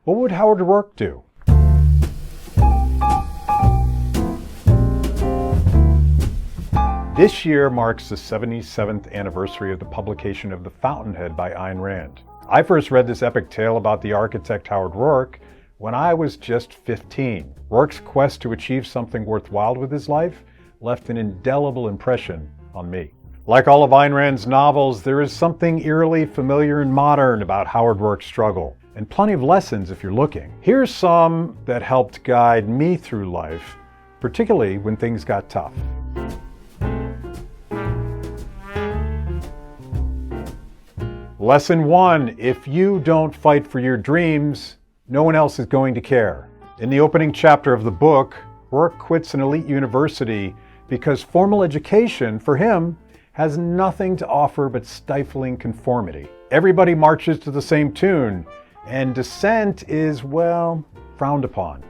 What would Howard Roark do? This year marks the 77th anniversary of the publication of The Fountainhead by Ayn Rand. I first read this epic tale about the architect Howard Roark when I was just 15. Roark's quest to achieve something worthwhile with his life left an indelible impression on me. Like all of Ayn Rand's novels, there is something eerily familiar and modern about Howard Roark's struggle, and plenty of lessons if you're looking. Here's some that helped guide me through life, particularly when things got tough. Lesson 1, if you don't fight for your dreams, no one else is going to care. In the opening chapter of the book, Roark quits an elite university because formal education, for him, has nothing to offer but stifling conformity. Everybody marches to the same tune, and dissent is, well, frowned upon.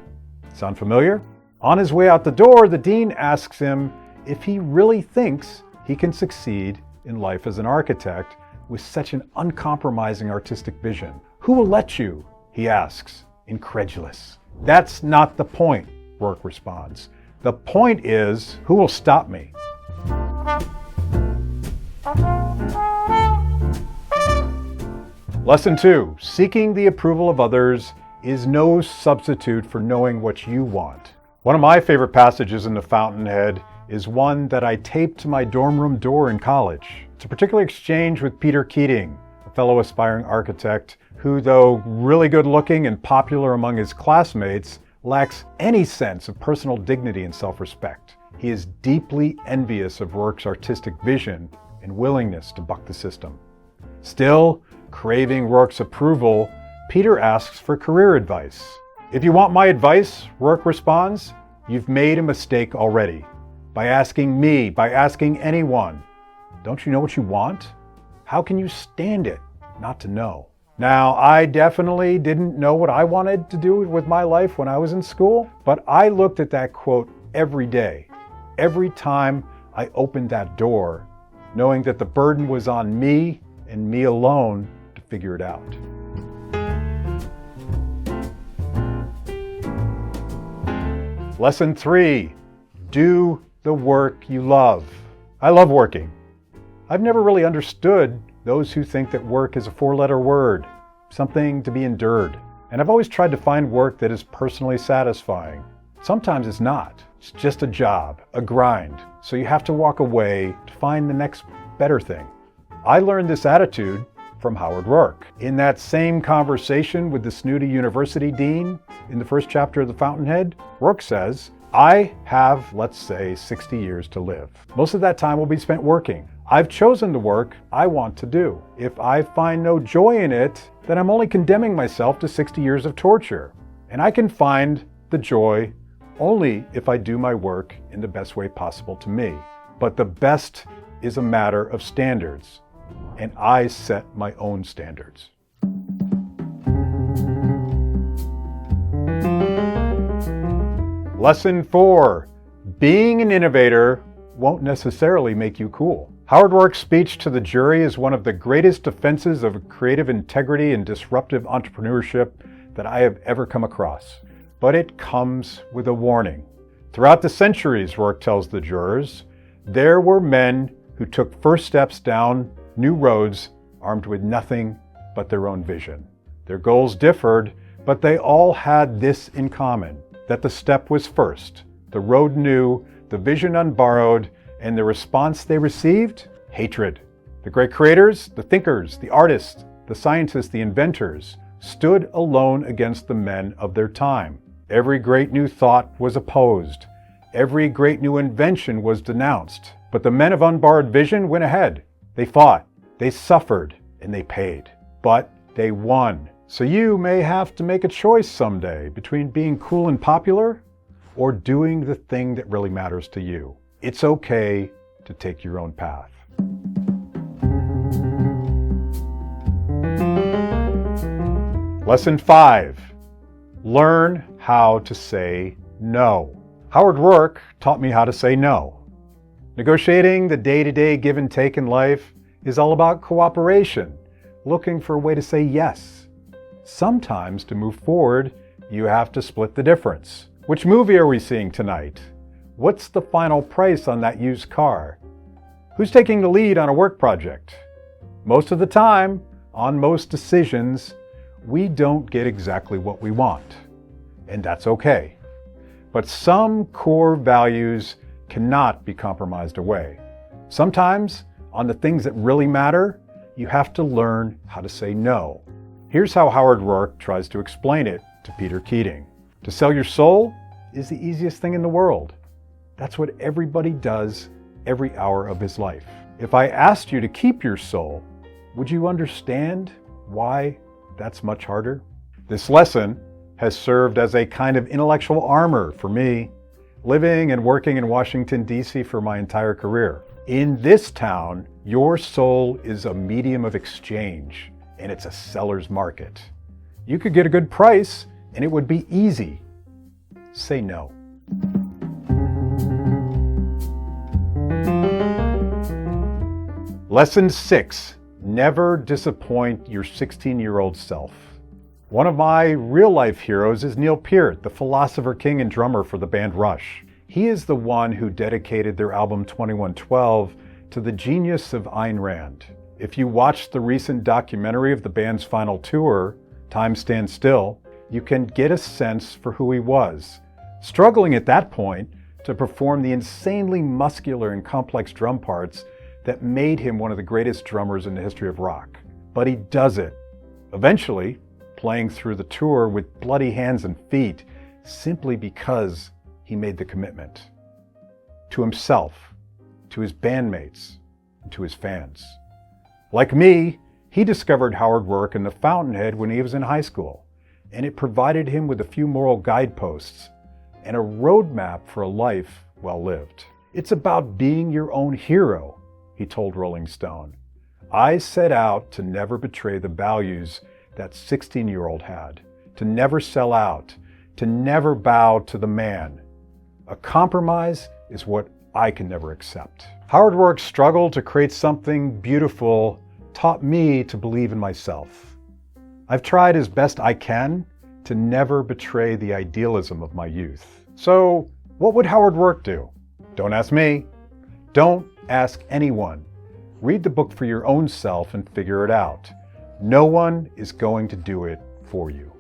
Sound familiar? On his way out the door, the dean asks him if he really thinks he can succeed in life as an architect with such an uncompromising artistic vision. Who will let you? He asks, incredulous. That's not the point, Roark responds. The point is, who will stop me? Lesson 2, seeking the approval of others is no substitute for knowing what you want. One of my favorite passages in The Fountainhead is one that I taped to my dorm room door in college. It's a particular exchange with Peter Keating, a fellow aspiring architect who, though really good looking and popular among his classmates, lacks any sense of personal dignity and self-respect. He is deeply envious of Roark's artistic vision and willingness to buck the system. Still, craving Roark's approval, Peter asks for career advice. If you want my advice, Roark responds, you've made a mistake already. By asking me, by asking anyone. Don't you know what you want? How can you stand it not to know? Now, I definitely didn't know what I wanted to do with my life when I was in school, but I looked at that quote every day, every time I opened that door, knowing that the burden was on me and me alone to figure it out. Lesson 3, do the work you love. I love working. I've never really understood those who think that work is a four-letter word, something to be endured. And I've always tried to find work that is personally satisfying. Sometimes it's not. It's just a job, a grind. So you have to walk away to find the next better thing. I learned this attitude from Howard Roark. In that same conversation with the snooty university dean in the first chapter of The Fountainhead, Roark says, I have, let's say, 60 years to live. Most of that time will be spent working. I've chosen the work I want to do. If I find no joy in it, then I'm only condemning myself to 60 years of torture. And I can find the joy only if I do my work in the best way possible to me. But the best is a matter of standards, and I set my own standards. Lesson 4, being an innovator won't necessarily make you cool. Howard Roark's speech to the jury is one of the greatest defenses of creative integrity and disruptive entrepreneurship that I have ever come across. But it comes with a warning. Throughout the centuries, Roark tells the jurors, there were men who took first steps down new roads armed with nothing but their own vision. Their goals differed, but they all had this in common, that the step was first, the road new, the vision unborrowed, and the response they received? Hatred. The great creators, the thinkers, the artists, the scientists, the inventors, stood alone against the men of their time. Every great new thought was opposed. Every great new invention was denounced. But the men of unborrowed vision went ahead. They fought, they suffered, and they paid. But they won. So you may have to make a choice someday between being cool and popular or doing the thing that really matters to you. It's okay to take your own path. Lesson 5, learn how to say no. Howard Roark taught me how to say no. Negotiating the day-to-day give and take in life is all about cooperation, looking for a way to say yes. Sometimes to move forward, you have to split the difference. Which movie are we seeing tonight? What's the final price on that used car? Who's taking the lead on a work project? Most of the time, on most decisions, we don't get exactly what we want, and that's okay. But some core values cannot be compromised away. Sometimes, on the things that really matter, you have to learn how to say no. Here's how Howard Roark tries to explain it to Peter Keating. To sell your soul is the easiest thing in the world. That's what everybody does every hour of his life. If I asked you to keep your soul, would you understand why that's much harder? This lesson has served as a kind of intellectual armor for me, living and working in Washington, D.C. for my entire career. In this town, your soul is a medium of exchange, and it's a seller's market. You could get a good price, and it would be easy. Say no. Lesson 6. Never disappoint your 16-year-old self. One of my real-life heroes is Neil Peart, the philosopher king and drummer for the band Rush. He is the one who dedicated their album 2112 to the genius of Ayn Rand. If you watched the recent documentary of the band's final tour, Time Stands Still, you can get a sense for who he was, struggling at that point to perform the insanely muscular and complex drum parts that made him one of the greatest drummers in the history of rock. But he does it, eventually playing through the tour with bloody hands and feet simply because he made the commitment to himself, to his bandmates, and to his fans. Like me, he discovered Howard Roark and The Fountainhead when he was in high school, and it provided him with a few moral guideposts and a roadmap for a life well lived. It's about being your own hero, he told Rolling Stone. I set out to never betray the values that 16-year-old had, to never sell out, to never bow to the man. A compromise is what I can never accept. Howard Roark's struggle to create something beautiful taught me to believe in myself. I've tried as best I can to never betray the idealism of my youth. So, what would Howard Roark do? Don't ask me. Don't ask anyone. Read the book for your own self and figure it out. No one is going to do it for you.